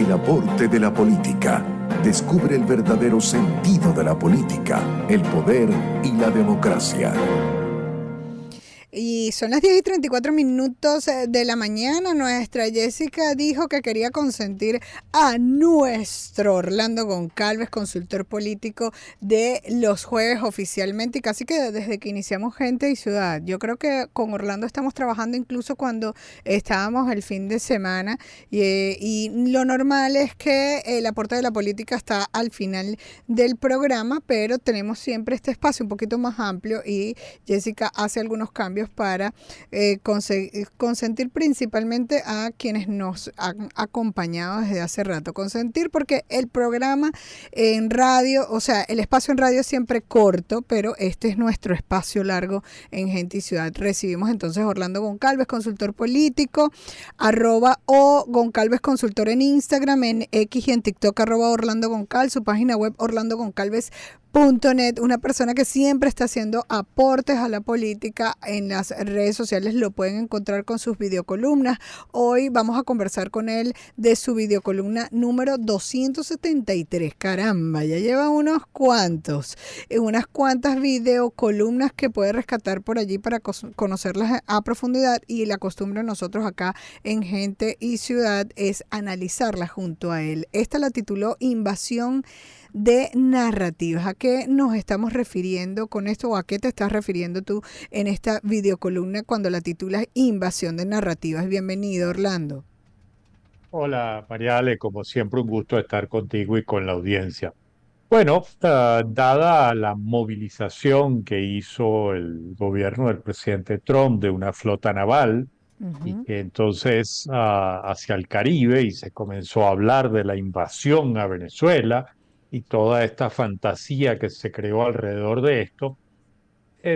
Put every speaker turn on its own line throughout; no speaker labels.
El aporte de la política. Descubre el verdadero sentido de la política, el poder y la democracia.
Y son las 10:34 de la mañana. Nuestra Jessica dijo que quería consentir a nuestro Orlando Goncalves, consultor político de los jueves oficialmente y casi que desde que iniciamos Gente y Ciudad. Yo creo que con Orlando estamos trabajando incluso cuando estábamos el fin de semana y lo normal es que el aporte de la política está al final del programa, pero tenemos siempre este espacio un poquito más amplio y Jessica hace algunos cambios para consentir principalmente a quienes nos han acompañado desde hace rato. Consentir porque el programa en radio, o sea, el espacio en radio es siempre corto, pero este es nuestro espacio largo en Gente y Ciudad. Recibimos entonces a Orlando Goncalves, consultor político, @ Goncalves Consultor en Instagram, en X y en TikTok, @Orlando Goncal, su página web orlandogoncalves.net, una persona que siempre está haciendo aportes a la política en las redes sociales, lo pueden encontrar con sus videocolumnas. Hoy vamos a conversar con él de su videocolumna número 273. Caramba, ya lleva unas cuantas videocolumnas que puede rescatar por allí para conocerlas a profundidad, y la costumbre de nosotros acá en Gente y Ciudad es analizarlas junto a él. Esta la tituló Invasión de narrativas. ¿A qué nos estamos refiriendo con esto o a qué te estás refiriendo tú en esta videocolumna cuando la titulas Invasión de narrativas? Bienvenido, Orlando.
Hola, Mariale, como siempre un gusto estar contigo y con la audiencia. Bueno, dada la movilización que hizo el gobierno del presidente Trump de una flota naval y
Uh-huh.
que entonces hacia el Caribe y se comenzó a hablar de la invasión a Venezuela y toda esta fantasía que se creó alrededor de esto,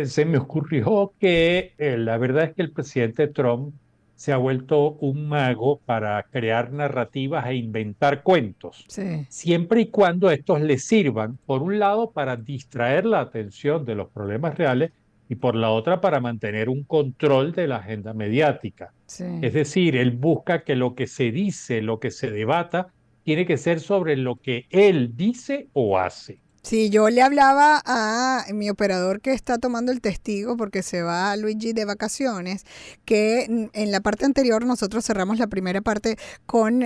se me ocurrió que la verdad es que el presidente Trump se ha vuelto un mago para crear narrativas e inventar cuentos,
Sí.
siempre y cuando estos le sirvan, por un lado, para distraer la atención de los problemas reales y por la otra, para mantener un control de la agenda mediática.
Sí.
Es decir, él busca que lo que se dice, lo que se debata, tiene que ser sobre lo que él dice o hace.
Sí, yo le hablaba a mi operador que está tomando el testigo porque se va a Luigi de vacaciones, que en la parte anterior nosotros cerramos la primera parte con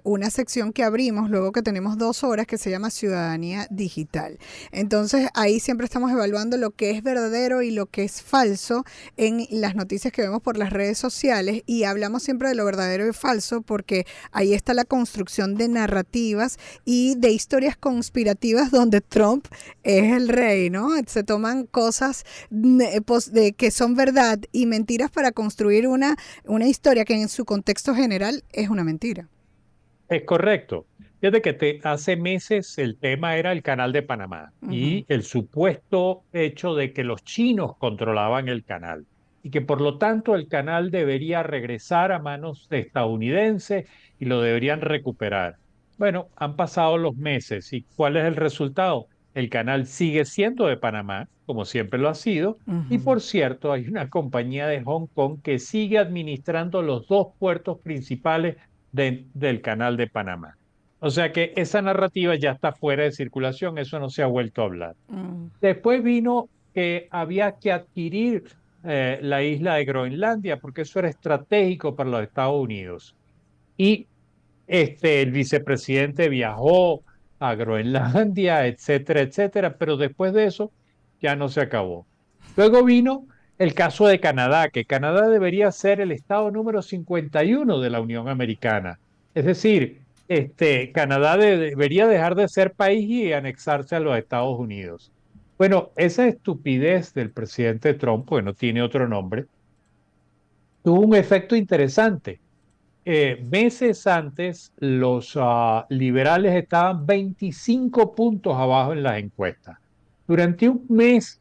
una sección que abrimos luego que tenemos 2 horas que se llama Ciudadanía Digital. Entonces ahí siempre estamos evaluando lo que es verdadero y lo que es falso en las noticias que vemos por las redes sociales, y hablamos siempre de lo verdadero y falso porque ahí está la construcción de narrativas y de historias conspirativas donde Trump es el rey, ¿no? Se toman cosas que son verdad y mentiras para construir una historia que en su contexto general es una mentira.
Es correcto. Desde que hace meses el tema era el canal de Panamá
Uh-huh.
y el supuesto hecho de que los chinos controlaban el canal y que por lo tanto el canal debería regresar a manos de estadounidenses y lo deberían recuperar. Bueno, han pasado los meses y ¿cuál es el resultado? El canal sigue siendo de Panamá, como siempre lo ha sido, y
Uh-huh.
por cierto hay una compañía de Hong Kong que sigue administrando los dos puertos principales del canal de Panamá. O sea que esa narrativa ya está fuera de circulación, eso no se ha vuelto a hablar.
Uh-huh.
Después vino que había que adquirir la isla de Groenlandia porque eso era estratégico para los Estados Unidos. Y el vicepresidente viajó a Groenlandia, etcétera, etcétera, pero después de eso ya no se acabó. Luego vino el caso de Canadá, que Canadá debería ser el estado número 51 de la Unión Americana. Es decir, Canadá debería dejar de ser país y anexarse a los Estados Unidos. Bueno, esa estupidez del presidente Trump, bueno, tiene otro nombre, tuvo un efecto interesante. Meses antes, los liberales estaban 25 puntos abajo en las encuestas. Durante un mes,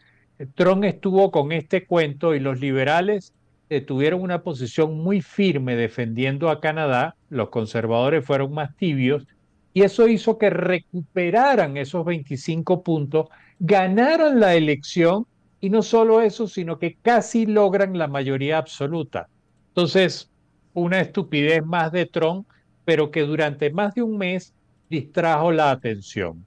Trump estuvo con este cuento y los liberales tuvieron una posición muy firme defendiendo a Canadá. Los conservadores fueron más tibios y eso hizo que recuperaran esos 25 puntos, ganaran la elección y no solo eso, sino que casi logran la mayoría absoluta. Entonces, una estupidez más de Trump pero que durante más de un mes distrajo la atención.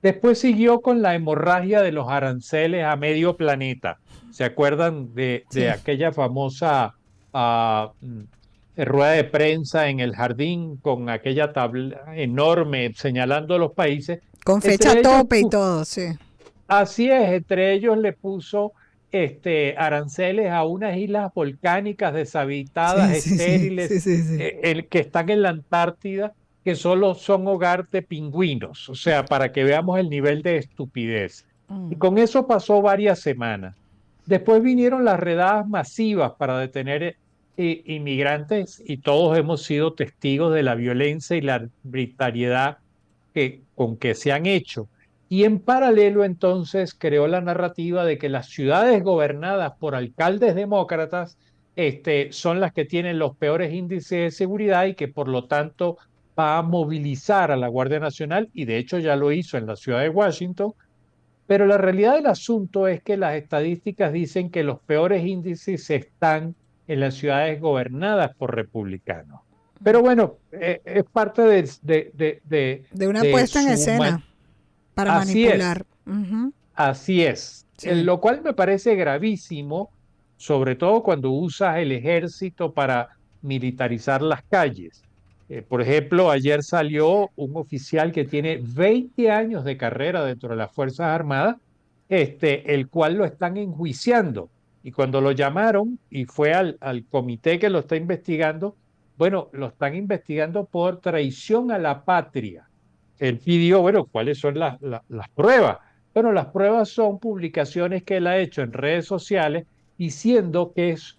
Después siguió con la hemorragia de los aranceles a medio planeta. ¿Se acuerdan de
Sí.
aquella famosa rueda de prensa en el jardín con aquella tabla enorme señalando los países?
Con fecha
Entre ellos,
tope y todo, sí.
así es, entre ellos le puso aranceles a unas islas volcánicas deshabitadas,
Sí, sí, sí, sí,
estériles,
sí, sí.
que están en la Antártida, que solo son hogar de pingüinos, o sea, para que veamos el nivel de estupidez. Y
Mm.
con eso pasó varias semanas. Después vinieron las redadas masivas para detener inmigrantes y todos hemos sido testigos de la violencia y la arbitrariedad con que se han hecho. Y en paralelo entonces creó la narrativa de que las ciudades gobernadas por alcaldes demócratas son las que tienen los peores índices de seguridad y que por lo tanto va a movilizar a la Guardia Nacional y de hecho ya lo hizo en la ciudad de Washington, pero la realidad del asunto es que las estadísticas dicen que los peores índices están en las ciudades gobernadas por republicanos. Pero bueno, es parte
De una
de
puesta en
su...
escena para
Así es.
manipular. Ujú.
Así es,
Sí.
lo cual me parece gravísimo, sobre todo cuando usas el ejército para militarizar las calles. Por ejemplo, ayer salió un oficial que tiene 20 años de carrera dentro de las Fuerzas Armadas, el cual lo están enjuiciando. Y cuando lo llamaron y fue al comité que lo está investigando, bueno, lo están investigando por traición a la patria. Él pidió, bueno, ¿cuáles son las pruebas? Bueno, las pruebas son publicaciones que él ha hecho en redes sociales diciendo que es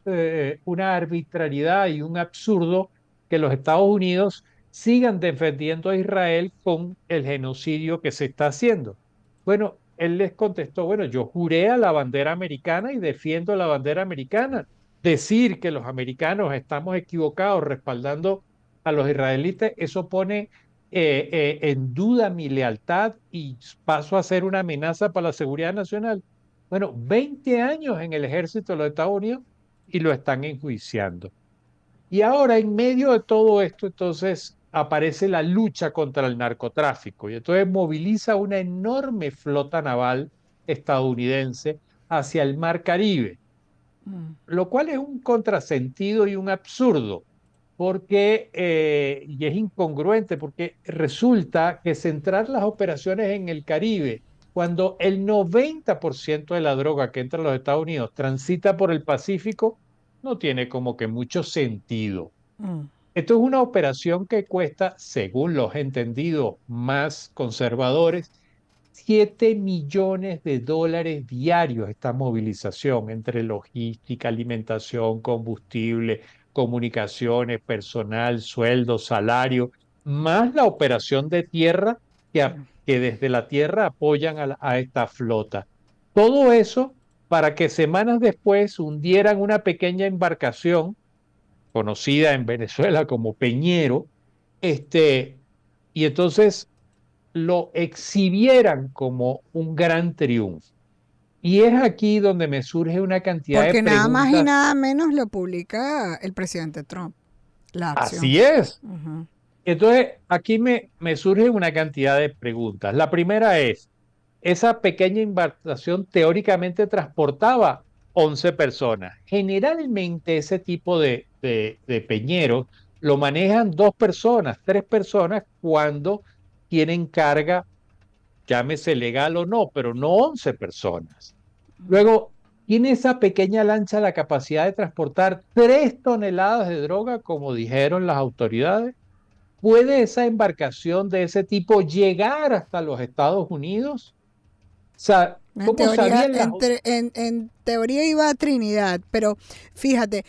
una arbitrariedad y un absurdo que los Estados Unidos sigan defendiendo a Israel con el genocidio que se está haciendo. Bueno, él les contestó, bueno, yo juré a la bandera americana y defiendo la bandera americana. Decir que los americanos estamos equivocados respaldando a los israelitas, eso pone en duda mi lealtad y paso a ser una amenaza para la seguridad nacional. Bueno, 20 años en el ejército de los Estados Unidos y lo están enjuiciando. Y ahora, en medio de todo esto, entonces aparece la lucha contra el narcotráfico y entonces moviliza una enorme flota naval estadounidense hacia el Mar Caribe,
Mm.
lo cual es un contrasentido y un absurdo, porque, y es incongruente, porque resulta que centrar las operaciones en el Caribe, cuando el 90% de la droga que entra a los Estados Unidos transita por el Pacífico, no tiene como que mucho sentido.
Mm.
Esto es una operación que cuesta, según los entendidos más conservadores, 7 millones de dólares diarios esta movilización entre logística, alimentación, combustible, comunicaciones, personal, sueldo, salario, más la operación de tierra
Sí.
que desde la tierra apoyan a esta flota. Todo eso para que semanas después hundieran una pequeña embarcación conocida en Venezuela como Peñero, y entonces lo exhibieran como un gran triunfo. Y es aquí donde me surge una cantidad de
Porque nada más y
preguntas.
nada menos lo publica el presidente Trump, la acción.
Así es.
Ujú.
Entonces, aquí me surge una cantidad de preguntas. La primera es, esa pequeña embarcación teóricamente transportaba 11 personas. Generalmente ese tipo de peñeros lo manejan dos personas, tres personas cuando tienen carga, llámese legal o no, pero no 11 personas. Luego, ¿tiene esa pequeña lancha la capacidad de transportar 3 toneladas de droga, como dijeron las autoridades? ¿Puede esa embarcación de ese tipo llegar hasta los Estados Unidos? O sea,
En
¿cómo
teoría,
sabían las...
en teoría iba a Trinidad, pero fíjate,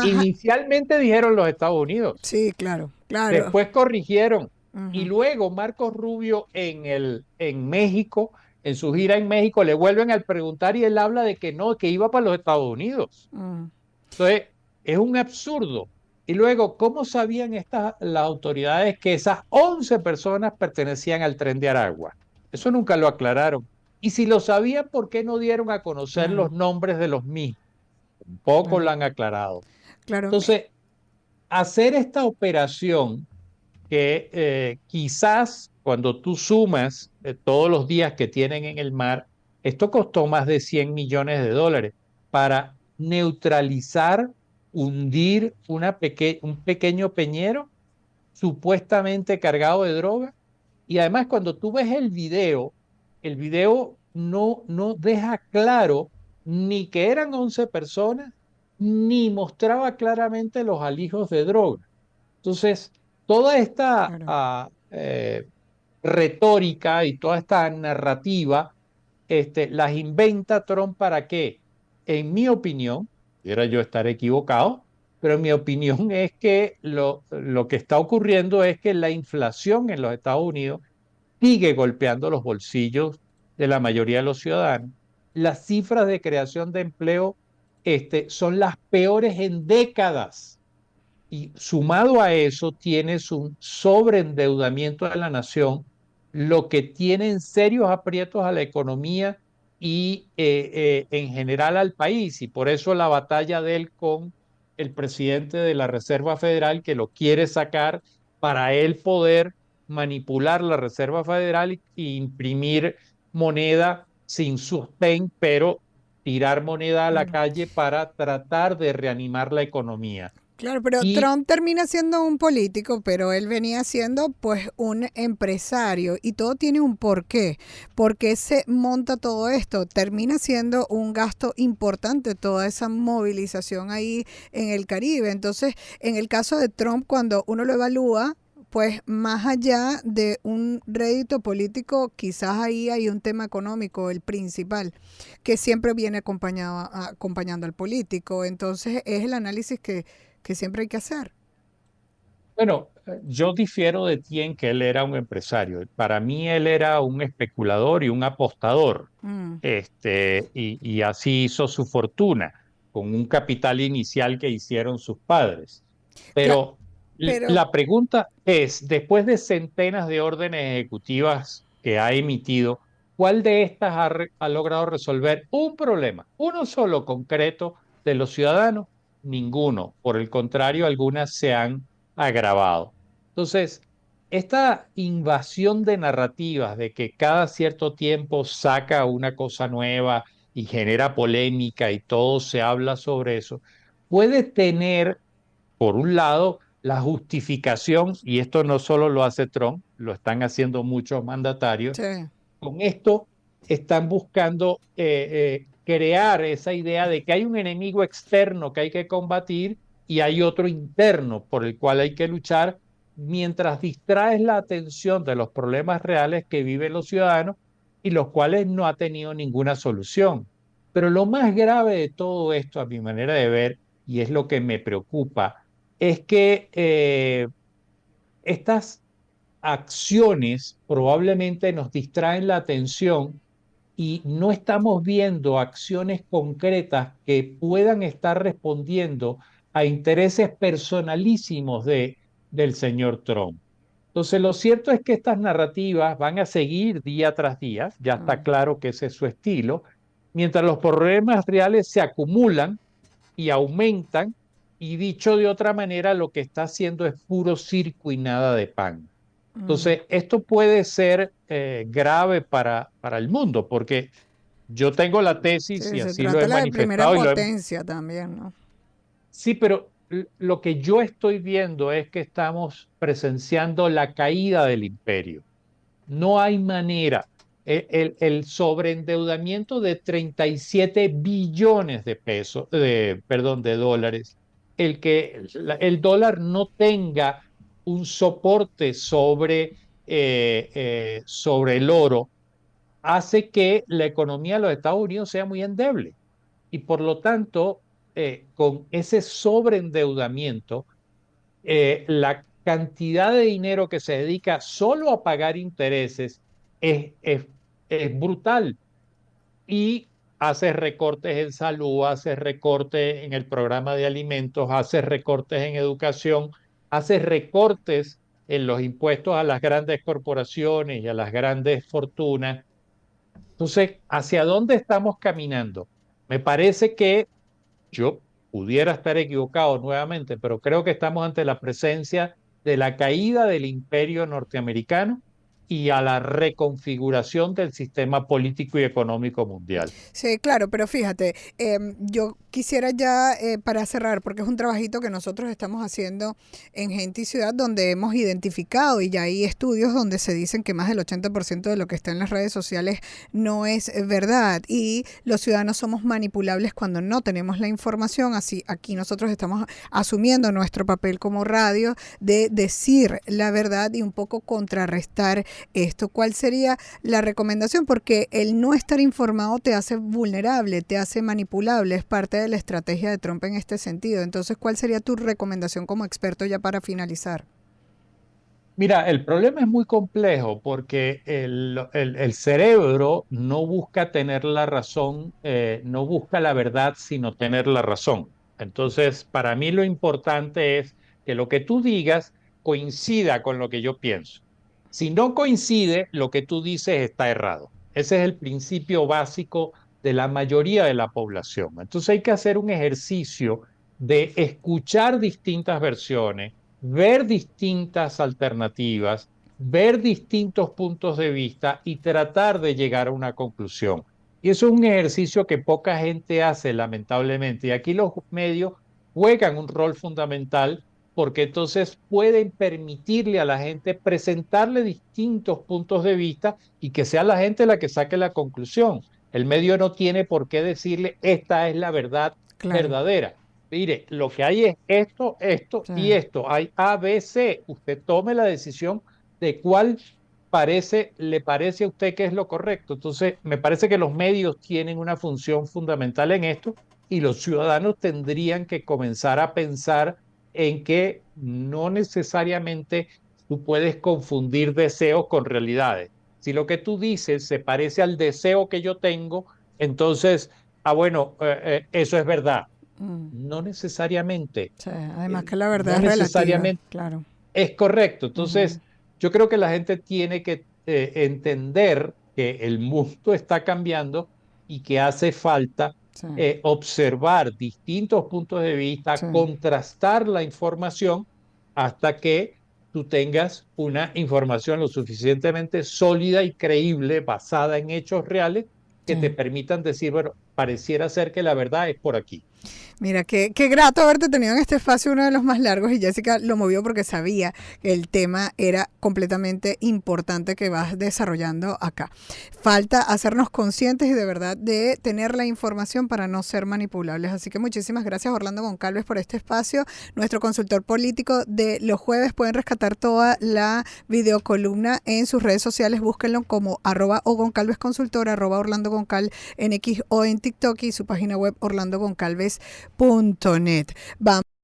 Inicialmente dijeron los Estados Unidos,
sí, claro, claro.
después corrigieron. Y
Ujú.
luego Marcos Rubio en México, en su gira en México, le vuelven a preguntar y él habla de que no, que iba para los Estados Unidos.
Mm.
Entonces, es un absurdo. Y luego, ¿cómo sabían las autoridades que esas 11 personas pertenecían al Tren de Aragua? Eso nunca lo aclararon. Y si lo sabían, ¿por qué no dieron a conocer
Claro,
los nombres de los mismos? Poco
claro,
lo han aclarado.
claro.
Entonces, hacer esta operación que quizás cuando tú sumas todos los días que tienen en el mar, esto costó más de 100 millones de dólares para neutralizar, hundir un pequeño peñero supuestamente cargado de droga. Y además cuando tú ves el video no deja claro ni que eran 11 personas, ni mostraba claramente los alijos de droga. Entonces, toda esta
Claro.
retórica y toda esta narrativa las inventa Trump para qué. En mi opinión, pudiera yo estar equivocado, pero mi opinión es que lo que está ocurriendo es que la inflación en los Estados Unidos sigue golpeando los bolsillos de la mayoría de los ciudadanos. Las cifras de creación de empleo son las peores en décadas. Y sumado a eso, tienes un sobreendeudamiento de la nación, lo que tiene en serios aprietos a la economía y en general al país. Y por eso la batalla de él con el presidente de la Reserva Federal, que lo quiere sacar para él poder manipular la Reserva Federal y imprimir moneda sin sostén, pero tirar moneda a la
Claro.
calle para tratar de reanimar la economía.
Claro, pero
Y
Trump termina siendo un político, pero él venía siendo pues un empresario y todo tiene un porqué. ¿Por qué se monta todo esto? Termina siendo un gasto importante toda esa movilización ahí en el Caribe. Entonces, en el caso de Trump, cuando uno lo evalúa, pues más allá de un rédito político, quizás ahí hay un tema económico, el principal, que siempre viene acompañando al político. Entonces, es el análisis que siempre hay que hacer.
bueno, yo difiero de ti en que él era un empresario. Para mí él era un especulador y un apostador.
Mm,
Y así hizo su fortuna con un capital inicial que hicieron sus padres.
cla-
Pero
pero,
la pregunta es, después de centenas de órdenes ejecutivas que ha emitido, ¿cuál de estas ha logrado resolver un problema, uno solo concreto de los ciudadanos? Ninguno. Por el contrario, algunas se han agravado. Entonces, esta invasión de narrativas de que cada cierto tiempo saca una cosa nueva y genera polémica y todo se habla sobre eso, puede tener, por un lado, la justificación, y esto no solo lo hace Trump, lo están haciendo muchos mandatarios,
sí.
con esto están buscando crear esa idea de que hay un enemigo externo que hay que combatir y hay otro interno por el cual hay que luchar, mientras distraes la atención de los problemas reales que viven los ciudadanos y los cuales no ha tenido ninguna solución. Pero lo más grave de todo esto, a mi manera de ver, y es lo que me preocupa, es que estas acciones probablemente nos distraen la atención y no estamos viendo acciones concretas que puedan estar respondiendo a intereses personalísimos del señor Trump. Entonces, lo cierto es que estas narrativas van a seguir día tras día, ya está
Mm.
claro que ese es su estilo, mientras los problemas reales se acumulan y aumentan, y dicho de otra manera, lo que está haciendo es puro circo y nada de pan.
Mm.
Entonces, esto puede ser grave para el mundo, porque yo tengo la tesis
Sí,
y
se
así lo he
trata la de primera
manifestado y lo he...
potencia también, ¿no?
Sí, pero lo que yo estoy viendo es que estamos presenciando la caída del imperio. No hay manera. El sobreendeudamiento de 37 billones de pesos, perdón, de dólares, el que el dólar no tenga un soporte sobre el oro, hace que la economía de los Estados Unidos sea muy endeble. Y por lo tanto, con ese sobreendeudamiento, la cantidad de dinero que se dedica solo a pagar intereses es, es, es brutal. Y hace recortes en salud, hace recortes en el programa de alimentos, hace recortes en educación, hace recortes en los impuestos a las grandes corporaciones y a las grandes fortunas. Entonces, ¿hacia dónde estamos caminando? Me parece que yo pudiera estar equivocado nuevamente, pero creo que estamos ante la presencia de la caída del imperio norteamericano y a la reconfiguración del sistema político y económico mundial.
Sí, claro, pero fíjate, yo quisiera ya para cerrar, porque es un trabajito que nosotros estamos haciendo en Gente y Ciudad, donde hemos identificado y ya hay estudios donde se dicen que más del 80% de lo que está en las redes sociales no es verdad y los ciudadanos somos manipulables cuando no tenemos la información. Así aquí nosotros estamos asumiendo nuestro papel como radio de decir la verdad y un poco contrarrestar esto. ¿Cuál sería la recomendación? Porque el no estar informado te hace vulnerable, te hace manipulable, es parte de la estrategia de Trump en este sentido. Entonces, ¿cuál sería tu recomendación como experto ya para finalizar?
Mira, el problema es muy complejo porque el cerebro no busca tener la razón, no busca la verdad, sino tener la razón. Entonces, para mí lo importante es que lo que tú digas coincida con lo que yo pienso. Si no coincide, lo que tú dices está errado. Ese es el principio básico de la mayoría de la población. Entonces hay que hacer un ejercicio de escuchar distintas versiones, ver distintas alternativas, ver distintos puntos de vista y tratar de llegar a una conclusión. Y eso es un ejercicio que poca gente hace, lamentablemente. Y aquí los medios juegan un rol fundamental porque entonces pueden permitirle a la gente presentarle distintos puntos de vista y que sea la gente la que saque la conclusión. El medio no tiene por qué decirle esta es la verdad
Claro.
verdadera. Mire, lo que hay es esto, esto
Sí.
y esto. Hay A, B, C. Usted tome la decisión de cuál le parece a usted que es lo correcto. Entonces, me parece que los medios tienen una función fundamental en esto y los ciudadanos tendrían que comenzar a pensar en que no necesariamente tú puedes confundir deseos con realidades. Si lo que tú dices se parece al deseo que yo tengo, entonces, bueno, eso es verdad.
Mm.
No necesariamente,
Sí, además que la verdad
no
es relativa,
necesariamente
claro.
es correcto.
Ujú.
Entonces, yo creo que la gente tiene que entender que el mundo está cambiando y que hace falta
Sí,
observar distintos puntos de vista,
sí.
contrastar la información hasta que tú tengas una información lo suficientemente sólida y creíble, basada en hechos reales, que te
Sí.
permitan decir, bueno, pareciera ser que la verdad es por aquí.
Mira, qué grato haberte tenido en este espacio, uno de los más largos, y Jessica lo movió porque sabía que el tema era completamente importante que vas desarrollando acá. Falta hacernos conscientes y de verdad de tener la información para no ser manipulables. Así que muchísimas gracias, Orlando Goncalves, por este espacio. Nuestro consultor político de los jueves. Pueden rescatar toda la videocolumna en sus redes sociales. Búsquenlo como @ogoncalvesconsultor, @Orlando Goncal en X o en TikTok y su página web orlandogoncalves.net. Vamos.